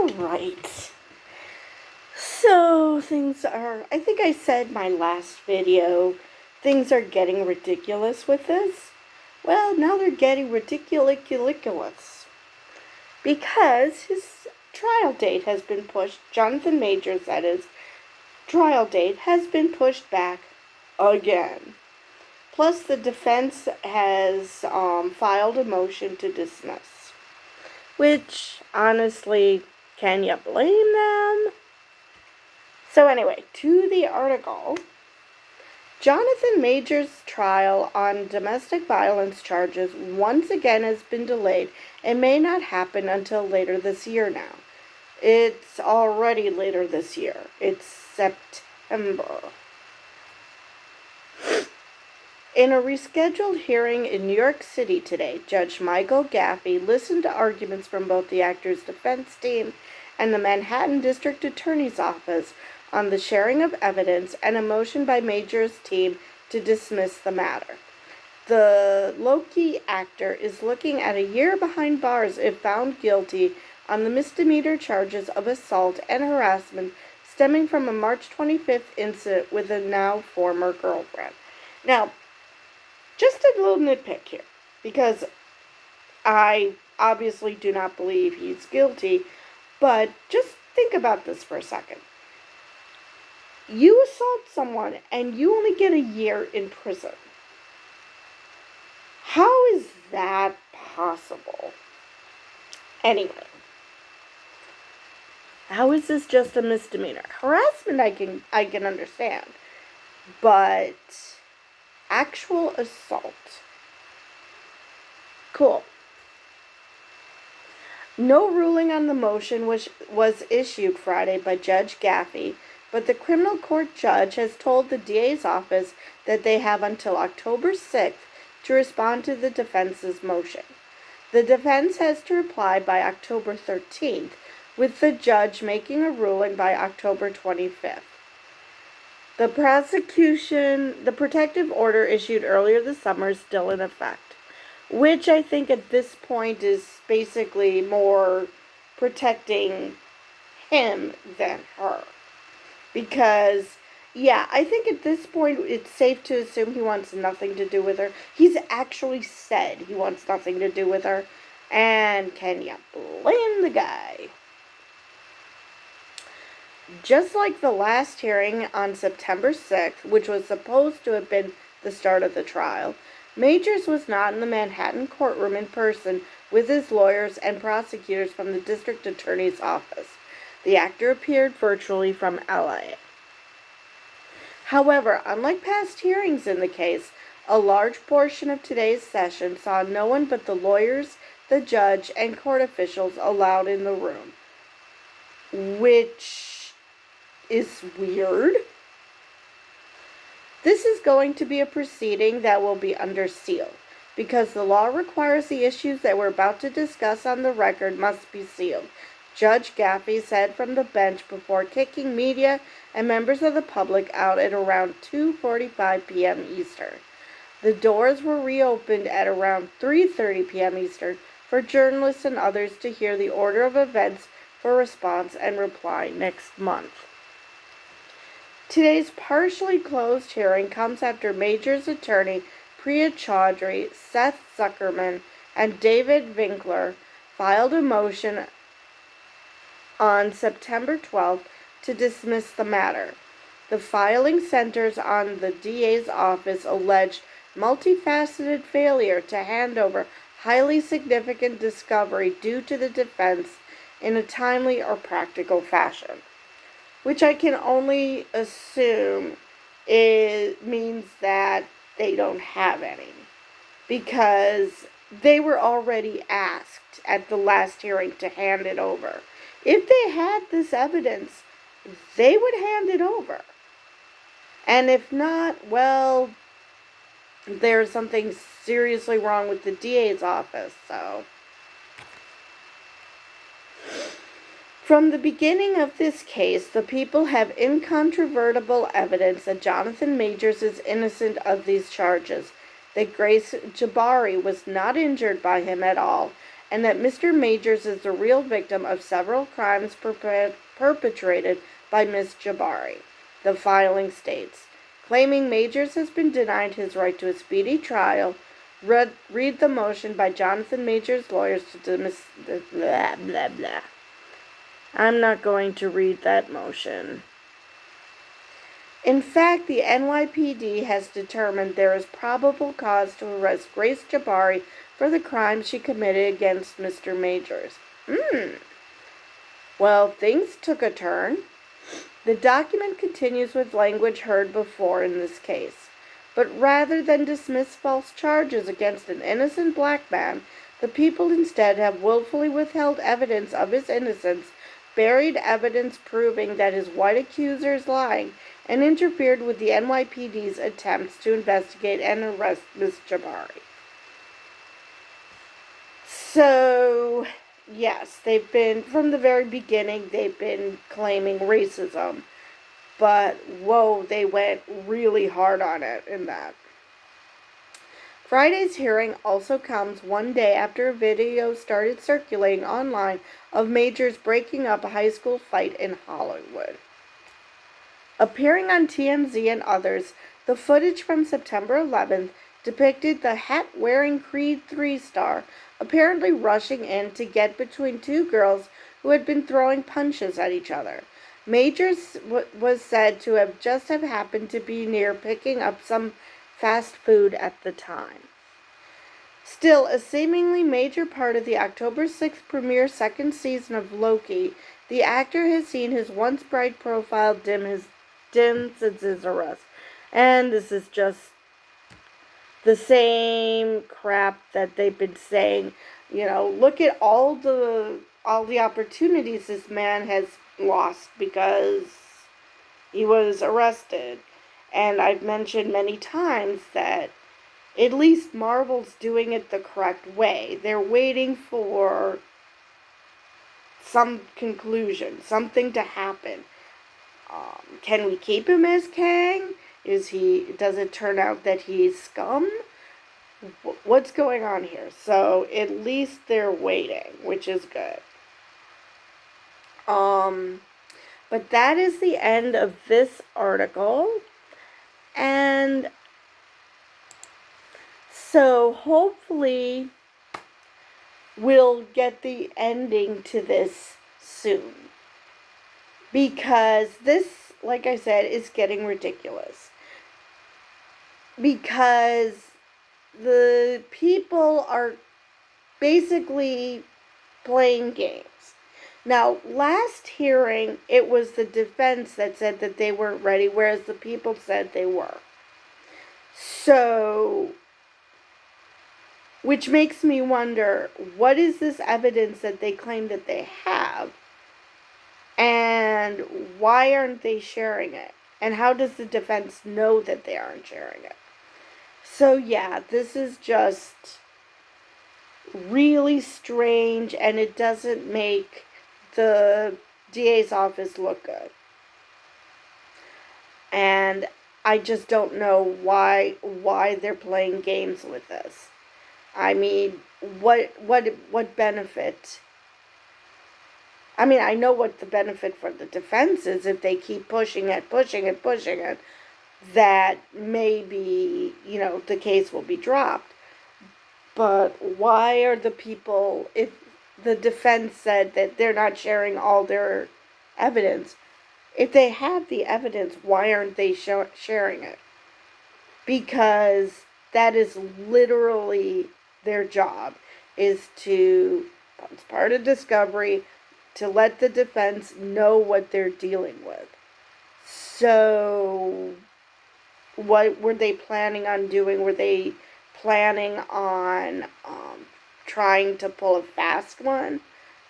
Alright. So, I think I said my last video, things are getting ridiculous with this. Well, now they're getting ridiculous. Because his trial date has been pushed, Jonathan Majors, that is, trial date has been pushed back again. Plus, the defense has filed a motion to dismiss. Which, honestly, can you blame them? So anyway, to the article. Jonathan Majors' trial on domestic violence charges once again has been delayed and may not happen until later this year now. It's already later this year. It's September. In a rescheduled hearing in New York City today, Judge Michael Gaffey listened to arguments from both the actor's defense team and the Manhattan District Attorney's Office on the sharing of evidence and a motion by Majors' team to dismiss the matter. The Loki actor is looking at a year behind bars if found guilty on the misdemeanor charges of assault and harassment stemming from a March 25th incident with a now former girlfriend. Now, just a little nitpick here, because I obviously do not believe he's guilty, but just think about this for a second. You assault someone and you only get a year in prison. How is that possible? Anyway, how is this just a misdemeanor? Harassment I can understand, but actual assault. Cool. No ruling on the motion was issued Friday by Judge Gaffey, but the criminal court judge has told the DA's office that they have until October 6th to respond to the defense's motion. The defense has to reply by October 13th, with the judge making a ruling by October 25th. The protective order issued earlier this summer is still in effect, which I think at this point is basically more protecting him than her. Because, yeah, I think at this point it's safe to assume he wants nothing to do with her. He's actually said he wants nothing to do with her. And can you blame the guy? Just like the last hearing on September 6th, which was supposed to have been the start of the trial, Majors was not in the Manhattan courtroom in person with his lawyers and prosecutors from the district attorney's office. The actor appeared virtually from LA. However, unlike past hearings in the case, a large portion of today's session saw no one but the lawyers, the judge, and court officials allowed in the room, which is weird. This is going to be a proceeding that will be under seal, because the law requires the issues that we're about to discuss on the record must be sealed, Judge Gaffey said from the bench before kicking media and members of the public out at around 2:45 p.m. Eastern. The doors were reopened at around 3:30 p.m. Eastern for journalists and others to hear the order of events for response and reply next month. Today's partially closed hearing comes after Majors' attorney Priya Chaudhry, Seth Zuckerman, and David Winkler filed a motion on September 12th to dismiss the matter. The filing centers on the DA's office alleged multifaceted failure to hand over highly significant discovery due to the defense in a timely or practical fashion, which I can only assume means that they don't have any, because they were already asked at the last hearing to hand it over. If they had this evidence, they would hand it over. And if not, well, there's something seriously wrong with the DA's office, so. From the beginning of this case, the people have incontrovertible evidence that Jonathan Majors is innocent of these charges, that Grace Jabbari was not injured by him at all, and that Mr. Majors is the real victim of several crimes perpetrated by Ms. Jabari. The filing states, claiming Majors has been denied his right to a speedy trial. Read the motion by Jonathan Majors' lawyers to dismiss blah, blah, blah. I'm not going to read that motion. In fact, the NYPD has determined there is probable cause to arrest Grace Jabari for the crimes she committed against Mr. Majors. Well, things took a turn. The document continues with language heard before in this case. But rather than dismiss false charges against an innocent black man, the people instead have willfully withheld evidence of his innocence, buried evidence proving that his white accuser is lying, and interfered with the NYPD's attempts to investigate and arrest Ms. Jabari. So, yes, they've been, from the very beginning, they've been claiming racism. But, whoa, they went really hard on it in that. Friday's hearing also comes one day after a video started circulating online of Majors breaking up a high school fight in Hollywood. Appearing on TMZ and others, the footage from September 11th depicted the hat-wearing Creed 3 star apparently rushing in to get between two girls who had been throwing punches at each other. Majors was said to have just happened to be near picking up some fast food at the time. Still, a seemingly major part of the October 6th premiere second season of Loki, the actor has seen his once bright profile dim since his arrest. And this is just the same crap that they've been saying. You know, look at all the opportunities this man has lost because he was arrested. And I've mentioned many times that at least Marvel's doing it the correct way. They're waiting for some conclusion, something to happen. Can we keep him as Kang? Does it turn out that he's scum? What's going on here? So at least they're waiting, which is good. But that is the end of this article. And so hopefully we'll get the ending to this soon. Because this, like I said, is getting ridiculous. Because the people are basically playing games. Now, last hearing, it was the defense that said that they weren't ready, whereas the people said they were. So, which makes me wonder, what is this evidence that they claim that they have? And why aren't they sharing it? And how does the defense know that they aren't sharing it? So yeah, this is just really strange, and it doesn't make the DA's office look good. And I just don't know why they're playing games with this. I mean, what benefit? I mean, I know what the benefit for the defense is if they keep pushing it, that maybe, the case will be dropped. But why are the people, if the defense said that they're not sharing all their evidence, if they have the evidence, why aren't they sharing it? Because that is literally their job, is to, it's part of discovery, to let the defense know what they're dealing with. So, what were they planning on doing? Were they planning on trying to pull a fast one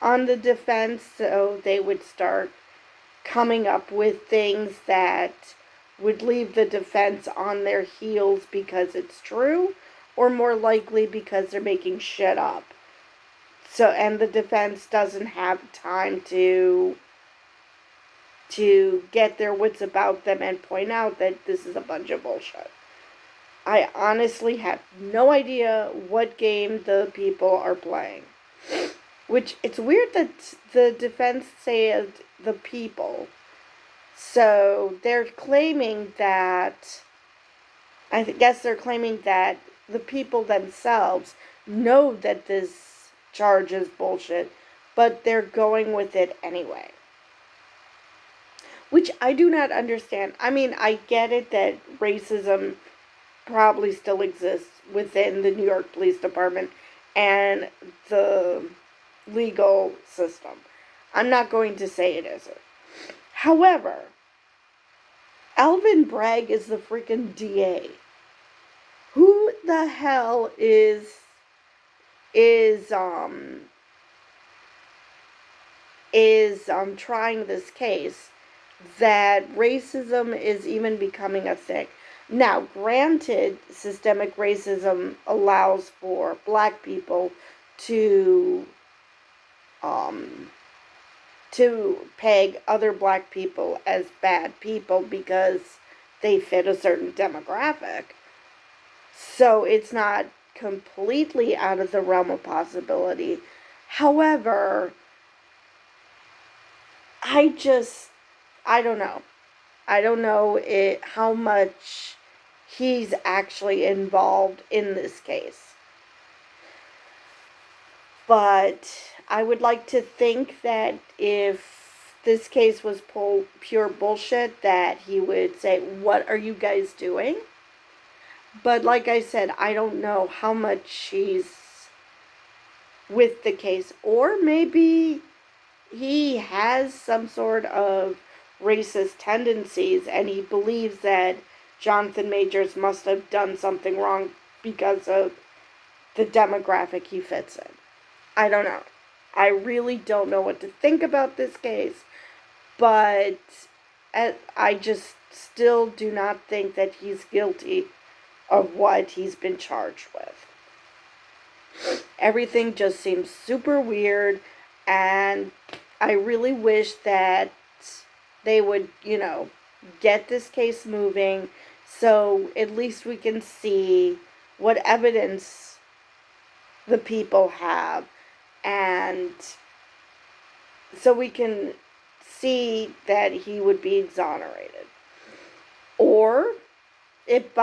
on the defense so they would start coming up with things that would leave the defense on their heels because it's true, or more likely because they're making shit up? So, and the defense doesn't have time to get their wits about them and point out that this is a bunch of bullshit. I honestly have no idea what game the people are playing. Which, it's weird that the defense said the people. So they're claiming that, I guess they're claiming that the people themselves know that this charge is bullshit, but they're going with it anyway. Which I do not understand. I mean, I get it that racism probably still exists within the New York Police Department and the legal system. I'm not going to say it isn't. However, Alvin Bragg is the freaking DA. Who the hell is trying this case that racism is even becoming a thing? Now, granted, systemic racism allows for black people to peg other black people as bad people because they fit a certain demographic. So it's not completely out of the realm of possibility. However, I don't know. I don't know how much he's actually involved in this case. But I would like to think that if this case was pure bullshit, that he would say, "What are you guys doing?" But like I said, I don't know how much he's with the case. Or maybe he has some sort of racist tendencies and he believes that Jonathan Majors must have done something wrong because of the demographic he fits in. I don't know. I really don't know what to think about this case, but I just still do not think that he's guilty of what he's been charged with. Everything just seems super weird, and I really wish that they would, get this case moving so at least we can see what evidence the people have, and so we can see that he would be exonerated. Or if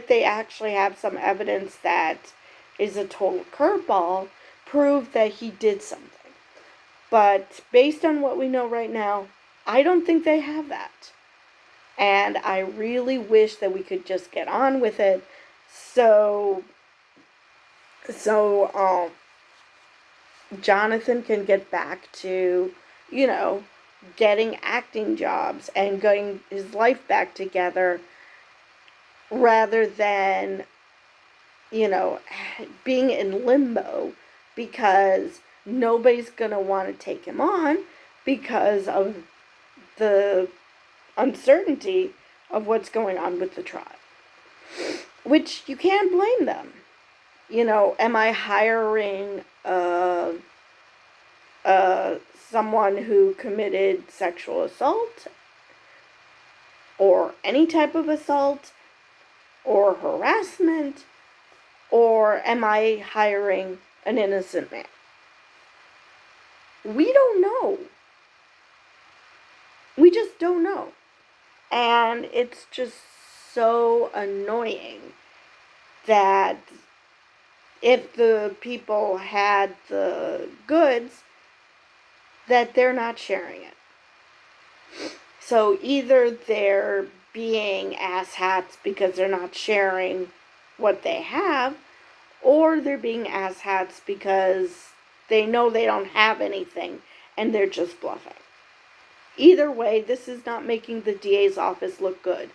they actually have some evidence that is a total curveball, prove that he did something. But based on what we know right now, I don't think they have that. And I really wish that we could just get on with it. So Jonathan can get back to, getting acting jobs and getting his life back together, rather than, being in limbo because nobody's going to want to take him on because of the uncertainty of what's going on with the trial. Which you can't blame them. Am I hiring someone who committed sexual assault or any type of assault or harassment, or am I hiring an innocent man? We don't know. We just don't know. And it's just so annoying that if the people had the goods, that they're not sharing it. So either they're being asshats because they're not sharing what they have, or they're being asshats because they know they don't have anything and they're just bluffing. Either way, this is not making the DA's office look good,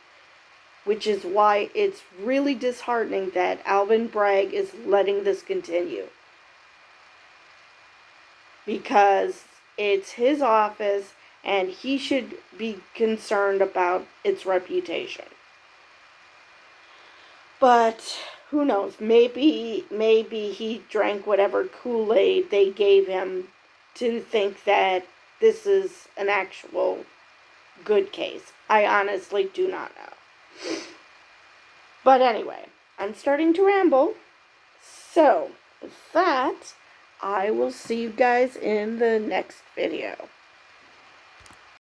which is why it's really disheartening that Alvin Bragg is letting this continue. Because it's his office and he should be concerned about its reputation. But who knows? Maybe he drank whatever Kool-Aid they gave him to think that this is an actual good case. I honestly do not know. But anyway, I'm starting to ramble. So, with that, I will see you guys in the next video.